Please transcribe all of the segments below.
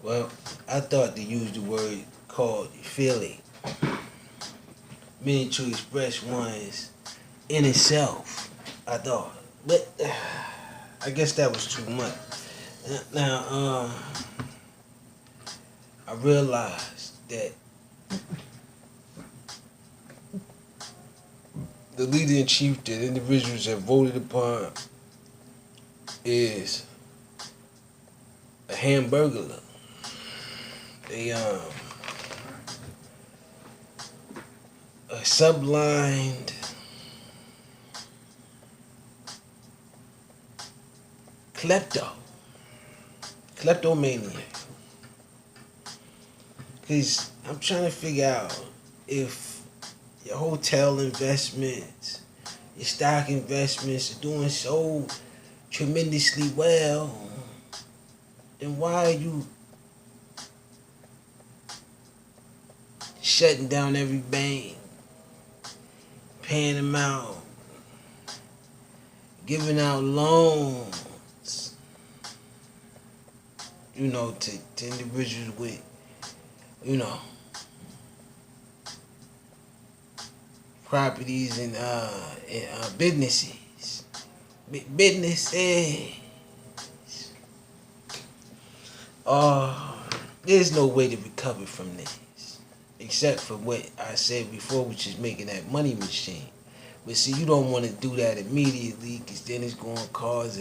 Well, I thought to use the word called feeling, meaning to express one's inner self. I thought, but I guess that was too much. Now, I realized that the leader in chief that individuals have voted upon is a hamburglar. They a sublined kleptomaniac. Cause I'm trying to figure out if your hotel investments, your stock investments are doing so tremendously well, then why are you shutting down every bank, paying them out, giving out loans, to individuals with, you know, properties and businesses. Businesses. There's no way to recover from this. Except for what I said before, which is making that money machine. But see, you don't want to do that immediately, because then it's going to cause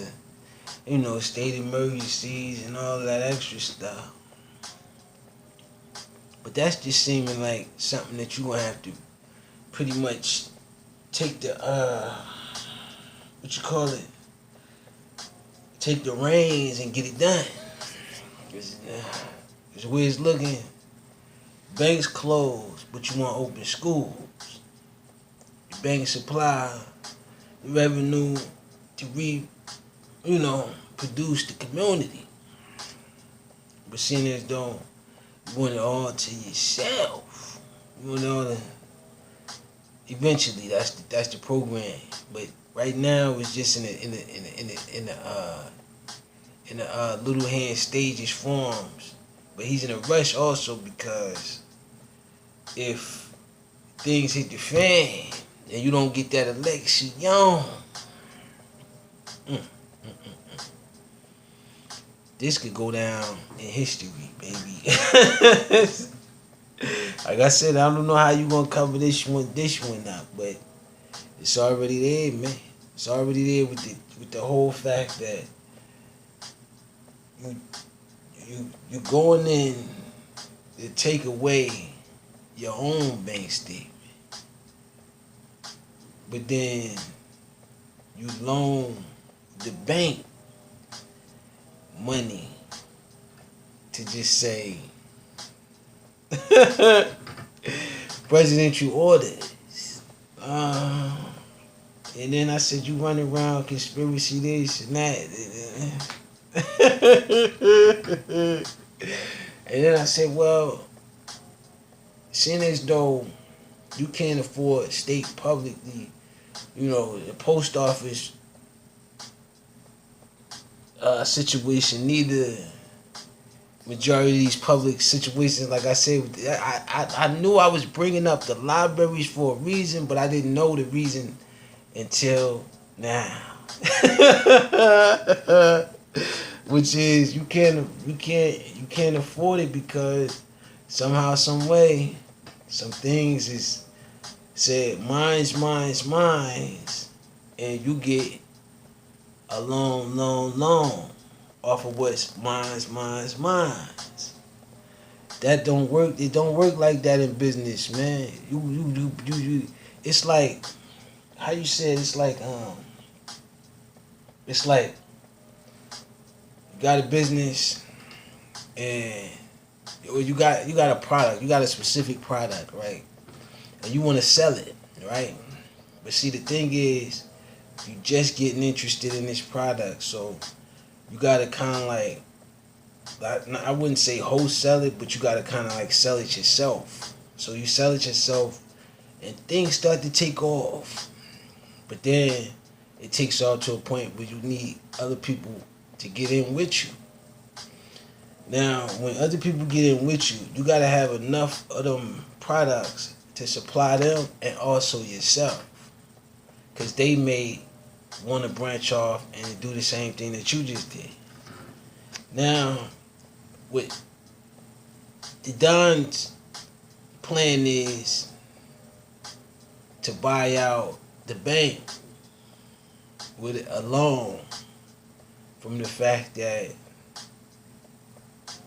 state emergencies and all that extra stuff. But that's just seeming like something that you're going to have to pretty much take the, take the reins and get it done. Because the way it's looking, banks closed, but you want to open schools. The bank supply the revenue to produce the community. But seeing as though you want it all to yourself, you want it all to, eventually that's the program. But right now it's just in the little hand stages forms. But he's in a rush also because if things hit the fan and you don't get that election, this could go down in history, baby. Like I said, I don't know how you gonna cover this one up, but it's already there, man. It's already there with the whole fact that you going in to take away your own bank statement, but then you loan the bank money to just say presidential orders. And then I said, you running around conspiracy this and that. And then I said, well, seeing as though you can't afford state publicly, the post office situation, neither majority of these public situations, like I said, I knew I was bringing up the libraries for a reason, but I didn't know the reason until now. Which is you can't afford it because somehow, some way, some things is said mine's, and you get a loan off of what's mine's. That don't work. It don't work like that in business, man. You it's like how you said. It's like you got a business and you got a product. You got a specific product, right? And you want to sell it, right? But see, the thing is, you just getting interested in this product, so you gotta kind of like, I wouldn't say wholesale it, but you gotta kind of like sell it yourself. So you sell it yourself, and things start to take off. But then it takes off to a point where you need other people to get in with you. Now, when other people get in with you, you gotta have enough of them products to supply them and also yourself, cause they may want to branch off and do the same thing that you just did. Now, with the Don's plan is to buy out the bank with a loan from the fact that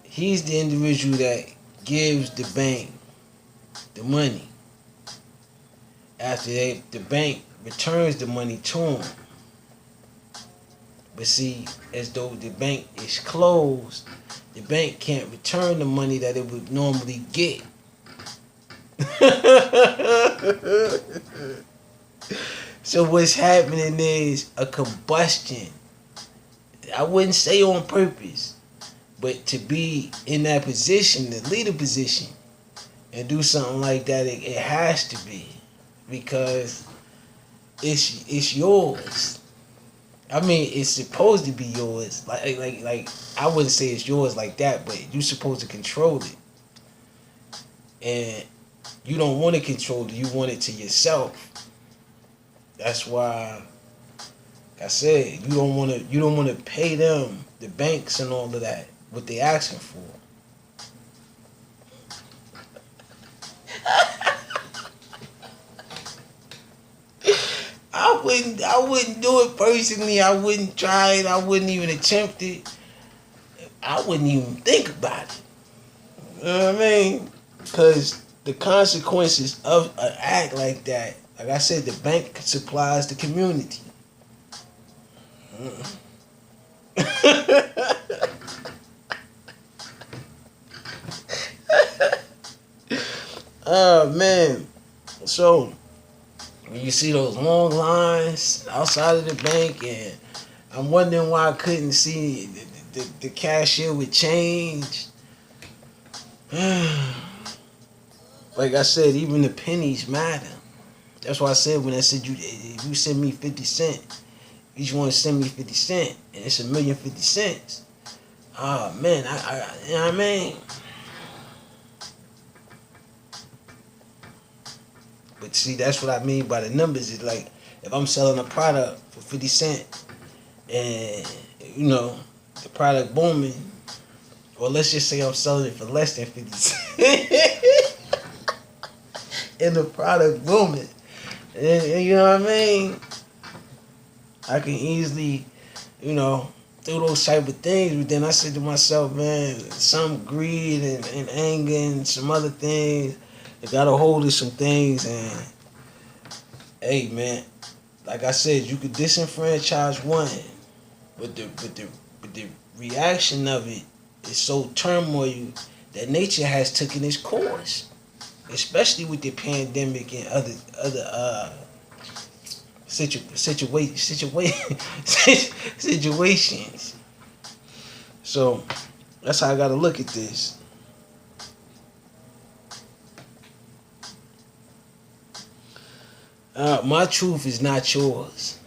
he's the individual that gives the bank the money after the bank returns the money to him. But see, as though the bank is closed, the bank can't return the money that it would normally get. So what's happening is a combustion. I wouldn't say on purpose, but to be in that position, the leader position, and do something like that, it has to be, because it's yours. I mean, it's supposed to be yours. Like I wouldn't say it's yours like that, but you're supposed to control it. And you don't want to control it. You want it to yourself. That's why, like I said, you don't want to pay them, the banks and all of that, what they asking for. I wouldn't do it personally. I wouldn't try it. I wouldn't even attempt it. I wouldn't even think about it. You know what I mean? Because the consequences of an act like that, like I said, the bank supplies the community. Oh man. So when you see those long lines outside of the bank, and I'm wondering why I couldn't see the cashier with change. Like I said, even the pennies matter. That's why I said when I said if you send me 50 cents, each one send me 50 cents, and it's 1,050 cents. Oh man, I you know what I mean? But see, that's what I mean by the numbers. It's like if I'm selling a product for 50 cents and the product booming, or let's just say I'm selling it for less than 50 cents and the product booming, and you know what I mean? I can easily, do those type of things. But then I said to myself, man, some greed and anger and some other things, I got a hold of some things. And hey, man, like I said, you could disenfranchise one, but the reaction of it is so turmoil that nature has taken its course, especially with the pandemic and other situations. So that's how I gotta look at this. My truth is not yours.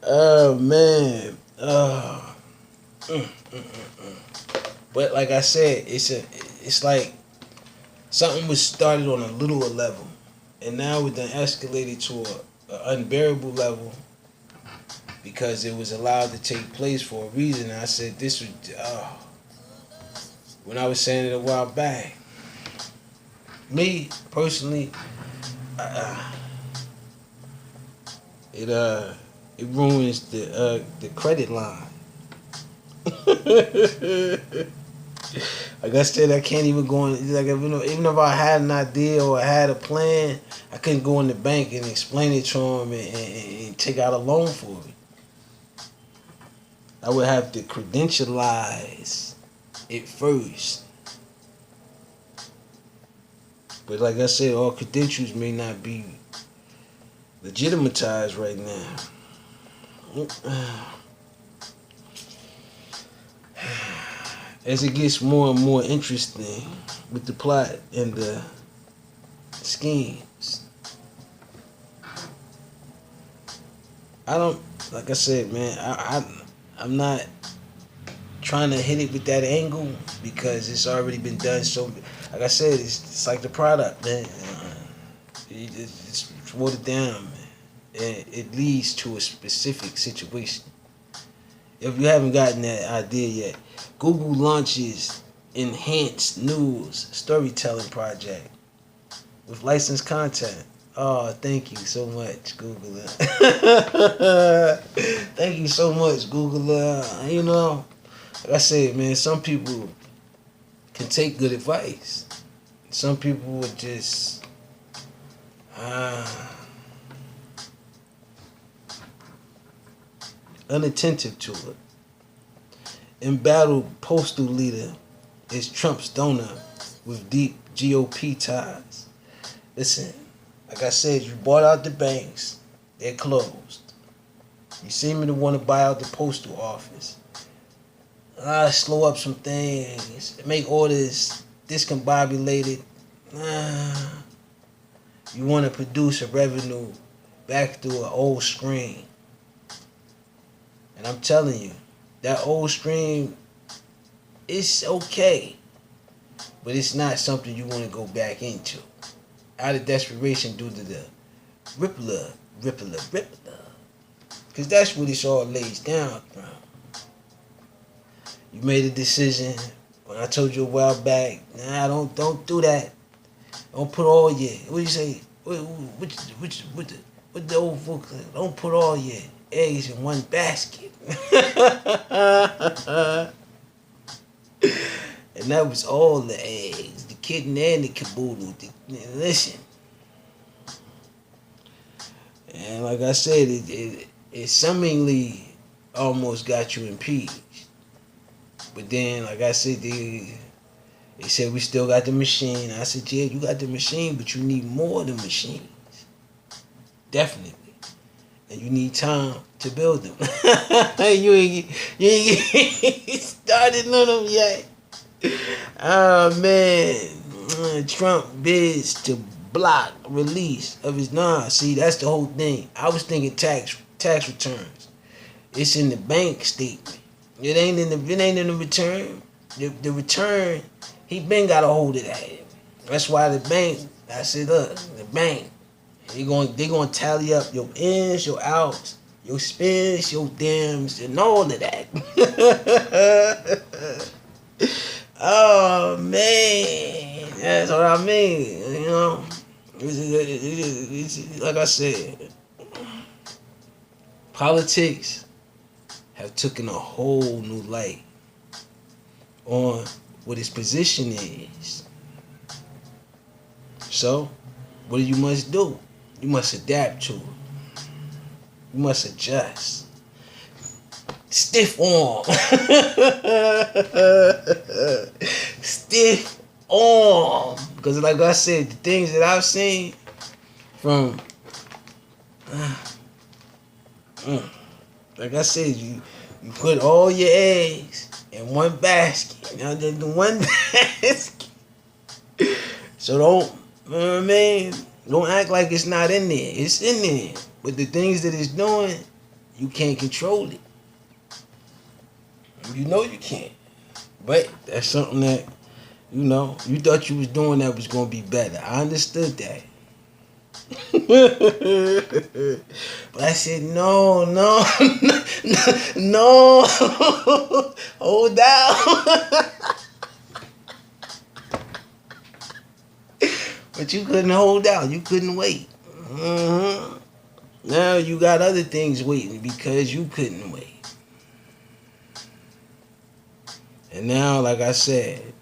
Oh man. But like I said, it's like something was started on a littler level, and now it done escalated to an unbearable level because it was allowed to take place for a reason. And I said this was when I was saying it a while back. Me personally, it ruins the credit line. Like I said, I can't even go in. Like even if I had an idea or I had a plan, I couldn't go in the bank and explain it to them and take out a loan for it. I would have to credentialize it first. But like I said, all credentials may not be legitimatized right now. As it gets more and more interesting with the plot and the schemes, I don't like I said, man, I'm not trying to hit it with that angle because it's already been done. So, like I said, it's like the product, man. It's watered down, man, and it leads to a specific situation. If you haven't gotten that idea yet, Google launches enhanced news storytelling project with licensed content. Oh, thank you so much, Google. Thank you so much, Google. You know, like I said, man, some people can take good advice. Some people would just unattentive to it. Embattled postal leader is Trump's donor with deep GOP ties. Listen, like I said, you bought out the banks, they're closed. You seem to want to buy out the postal office. Slow up some things, make orders discombobulated. You want to produce a revenue back through an old stream. And I'm telling you, that old stream, it's okay. But it's not something you want to go back into. Out of desperation due to the Rippler. Because that's what it's all lays down from. You made a decision. When I told you a while back, don't do that. Don't put all your, what do you say? What the old folks say? Don't put all your eggs in one basket. And that was all the eggs, the kitten and the caboodle. Listen. And like I said, it seemingly almost got you impeached. But then, like I said, they said we still got the machine. I said, yeah, you got the machine, but you need more of the machines. Definitely. And you need time to build them. you ain't started none of them yet. Oh, man. Trump bids to block release of his see, that's the whole thing. I was thinking tax returns. It's in the bank statement. It ain't in the return. The return, he been got a hold of that. That's why the bank, I said, look, the bank, they gonna tally up your ins, your outs, your spins, your dims, and all of that. Oh man, that's what I mean. You know, it's, like I said, politics have taken a whole new light on what his position is. So, what you must do? You must adapt to it. You must adjust. Stiff arm. Stiff arm. Because like I said, the things that I've seen from like I said, you put all your eggs in one basket. Now the one basket. So don't, you know what I mean? Don't act like it's not in there. It's in there. But the things that it's doing, you can't control it. You know you can't. But that's something that, you know, you thought you was doing that was going to be better. I understood that. But I said, no. Hold down. But you couldn't hold out. You couldn't wait. Now you got other things waiting because you couldn't wait. And now, like I said,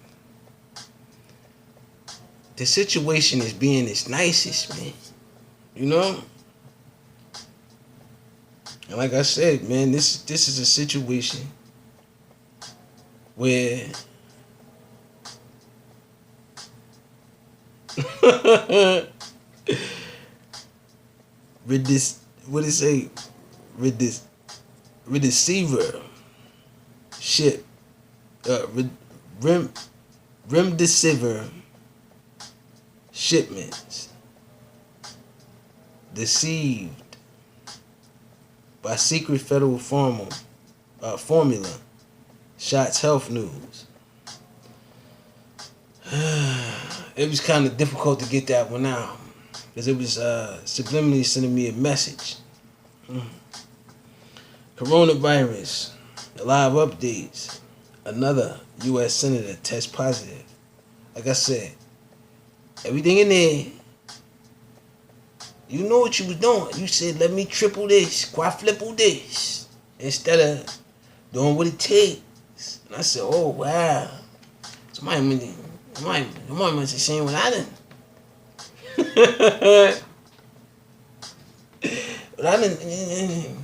the situation is being its nicest, man. You know? And like I said, man, this is a situation where Remdesivir ship, Remdesivir shipments deceived by secret federal formula. Shots Health News. It was kind of difficult to get that one out because it was subliminally sending me a message. Coronavirus, live updates. Another U.S. senator tests positive. Like I said, everything in there, you know what you was doing. You said, let me triple this, quadruple this, instead of doing what it takes. And I said, oh, wow. Somebody must have seen what I done. But I didn't.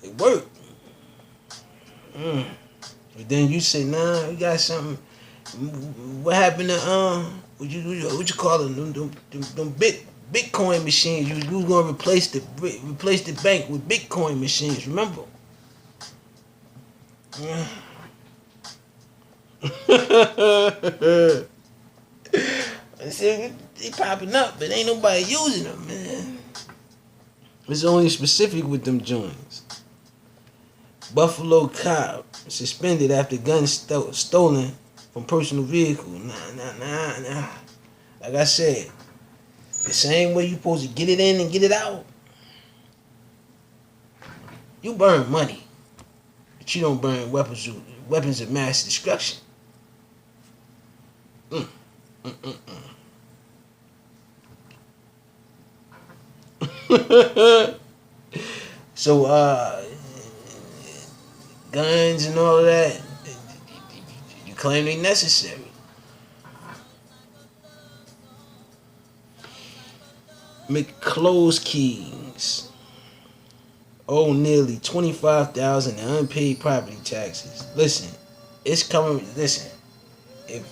It worked. But then you say, nah, you got something. What happened to what you call it? Them Bitcoin machines. You was gonna replace the bank with Bitcoin machines. Remember? I said they popping up, but ain't nobody using them, man. It's only specific with them joints. Buffalo cop suspended after gun stolen from personal vehicle. Nah. Like I said, the same way you supposed to get it in and get it out. You burn money, but you don't burn weapons of mass destruction. So, guns and all of that, you claim they necessary. McClose Kings owe nearly $25,000 in unpaid property taxes. Listen, it's coming. Listen, if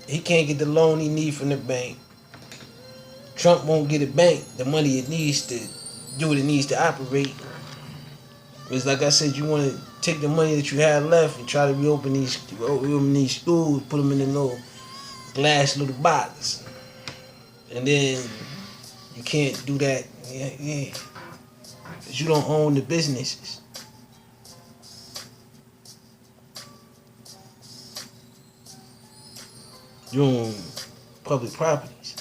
he can't get the loan he needs from the bank, Trump won't get the bank the money it needs to do what it needs to operate. It's like I said, you want to take the money that you have left and try to reopen these schools, put them in a little glass little box, and then you can't do that, because you don't own the businesses. You own public properties.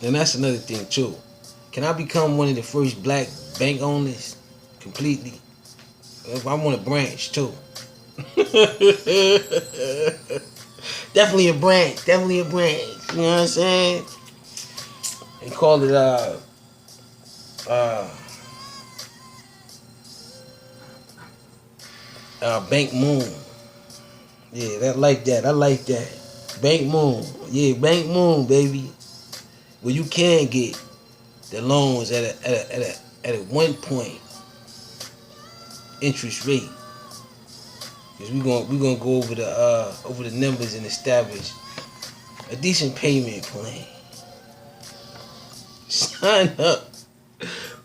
And that's another thing too. Can I become one of the first black bank owners completely? I want a branch too. Definitely a branch. You know what I'm saying? They call it Bank Moon. Yeah, I like that. Bank Moon. Yeah, Bank Moon, baby. Where you can get the loans at a 1 point interest rate. Because we're gonna go over the numbers and establish a decent payment plan. Sign up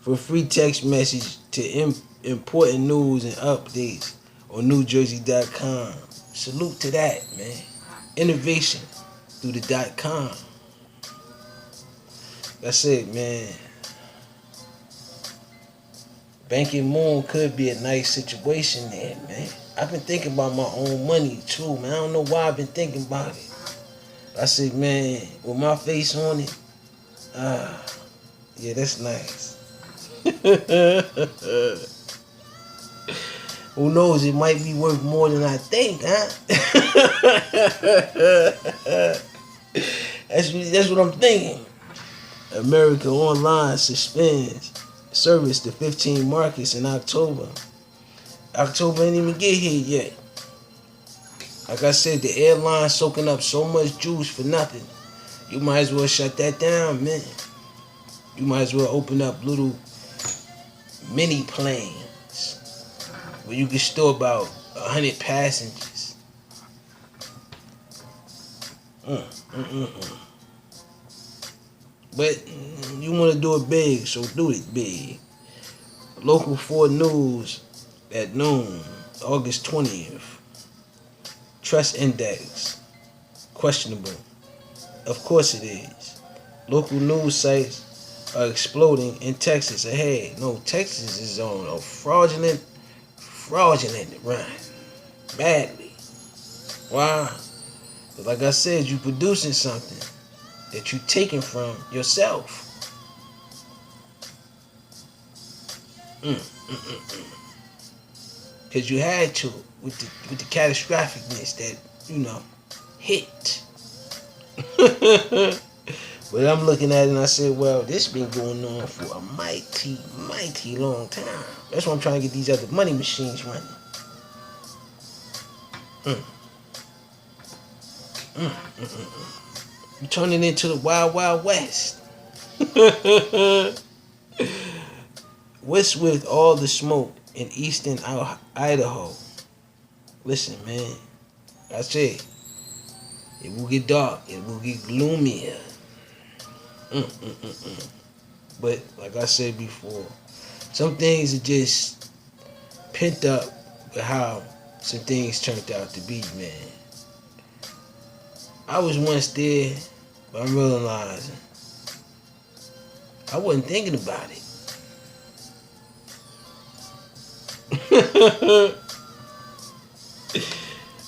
for a free text message to important news and updates on NewJersey.com. Salute to that, man. Innovation through the .com. That's it, man. Banking Moon could be a nice situation there, man. I've been thinking about my own money too, man. I don't know why I've been thinking about it. I said, man, with my face on it, yeah, that's nice. Who knows? It might be worth more than I think, huh? That's what I'm thinking. America Online suspends service to 15 markets in October. October ain't even get here yet. Like I said, the airline soaking up so much juice for nothing. You might as well shut that down, man. You might as well open up little mini planes where you can store about 100 passengers. But you want to do it big, so do it big. Local 4 News at noon, August 20th. Trust Index questionable. Of course it is. Local news sites are exploding in Texas. Hey, no, Texas is on a fraudulent run. Badly. Why? Because like I said, you producing something that you taking from yourself. Because you had to with the catastrophicness that, hit. But I'm looking at it and I said, well, this been going on for a mighty, mighty long time. That's why I'm trying to get these other money machines running. You turning into the Wild Wild West. What's with all the smoke in eastern Idaho? Listen, man. I said, it will get dark. It will get gloomier. But like I said before, some things are just pent up with how some things turned out to be, man. I was once there, but I'm realizing I wasn't thinking about it.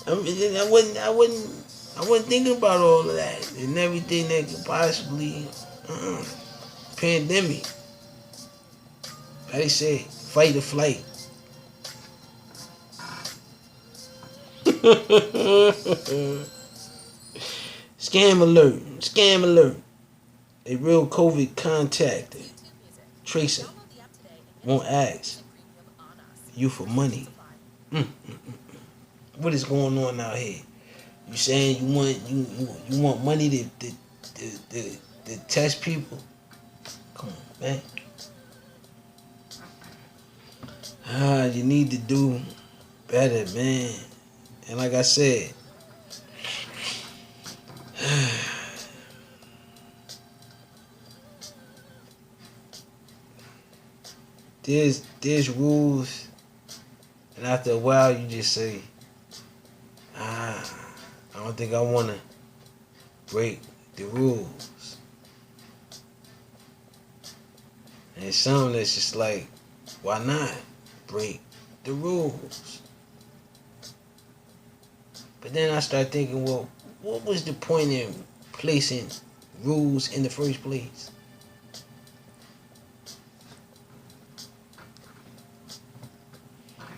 I wasn't thinking about all of that and everything that could possibly pandemic. How they say, fight or flight. Scam alert. Scam alert. A real COVID contact tracer won't ask you for money. What is going on out here? You saying you want money to test people? Come on, man. You need to do better, man. And like I said, there's rules, and after a while you just say, I don't think I want to break the rules. And it's something that's just like, why not break the rules? But then I start thinking, well, what was the point in placing rules in the first place?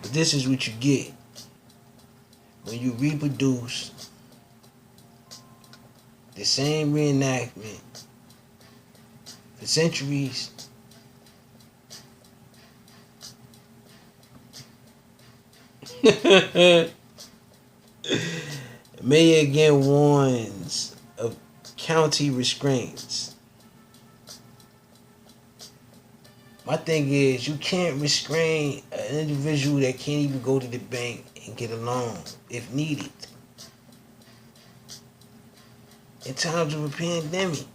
But this is what you get when you reproduce the same reenactment for centuries. Mayor again warns of county restraints. My thing is, you can't restrain an individual that can't even go to the bank and get a loan if needed in times of a pandemic.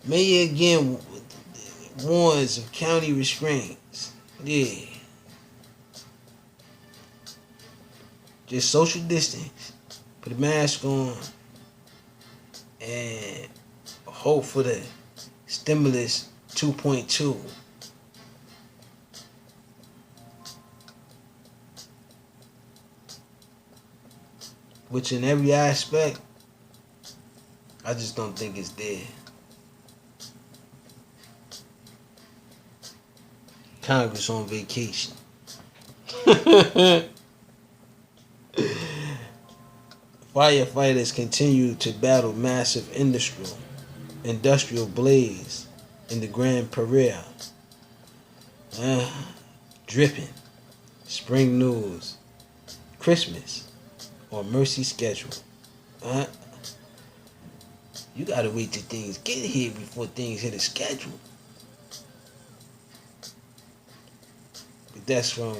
Mayor again warns of county restraints. Yeah. Just social distance. Put a mask on. And hope for the stimulus 2.2. Which in every aspect, I just don't think it's there. Congress on vacation. Firefighters continue to battle massive industrial blaze in the Grand Prairie. Dripping. Spring news. Christmas on Mercy schedule. You gotta wait till things get here before things hit a schedule. But that's from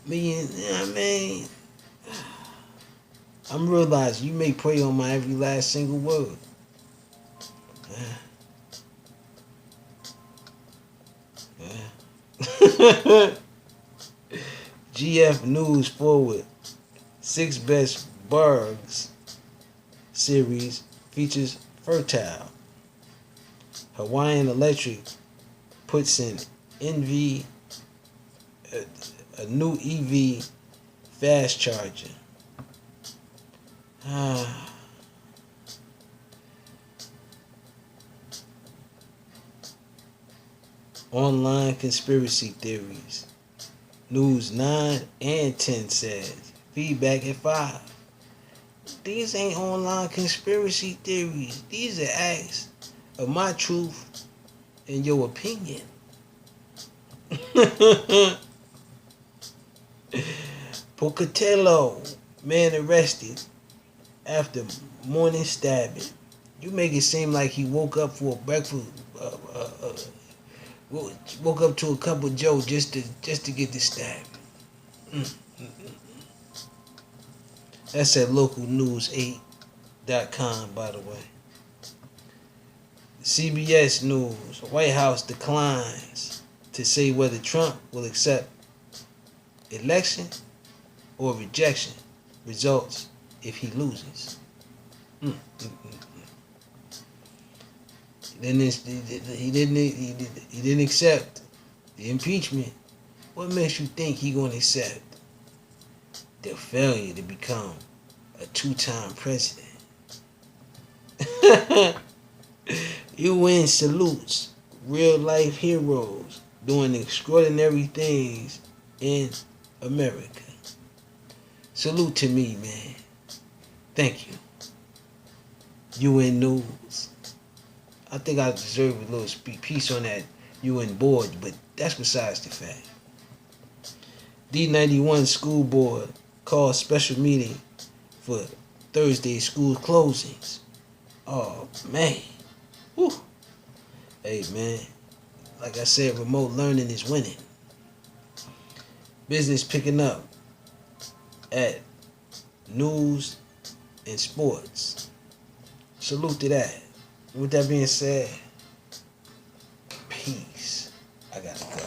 me, and I mean, I'm realizing you may pray on my every last single word. GF News forward. 6 Best Burgs series features Fertile. Hawaiian Electric puts in NV, a new EV fast charger. Online conspiracy theories. News 9 and 10 says feedback at 5. These ain't online conspiracy theories. These are acts of my truth and your opinion. Pocatello, man arrested after morning stabbing. You make it seem like he woke up for a breakfast, woke up to a cup of Joe just to get the stabbing. That's at localnews8.com, by the way. CBS News. White House declines to say whether Trump will accept election or rejection results if he loses. He didn't accept the impeachment. What makes you think he gonna accept the failure to become a 2-time president? UN salutes real life heroes doing extraordinary things in America. Salute to me, man. Thank you. UN News. I think I deserve a little piece on that UN board, but that's besides the fact. D91 School Board calls special meeting for Thursday school closings. Oh, man. Whew. Hey, man. Like I said, remote learning is winning. Business picking up at news and sports. Salute to that. With that being said, peace. I gotta go.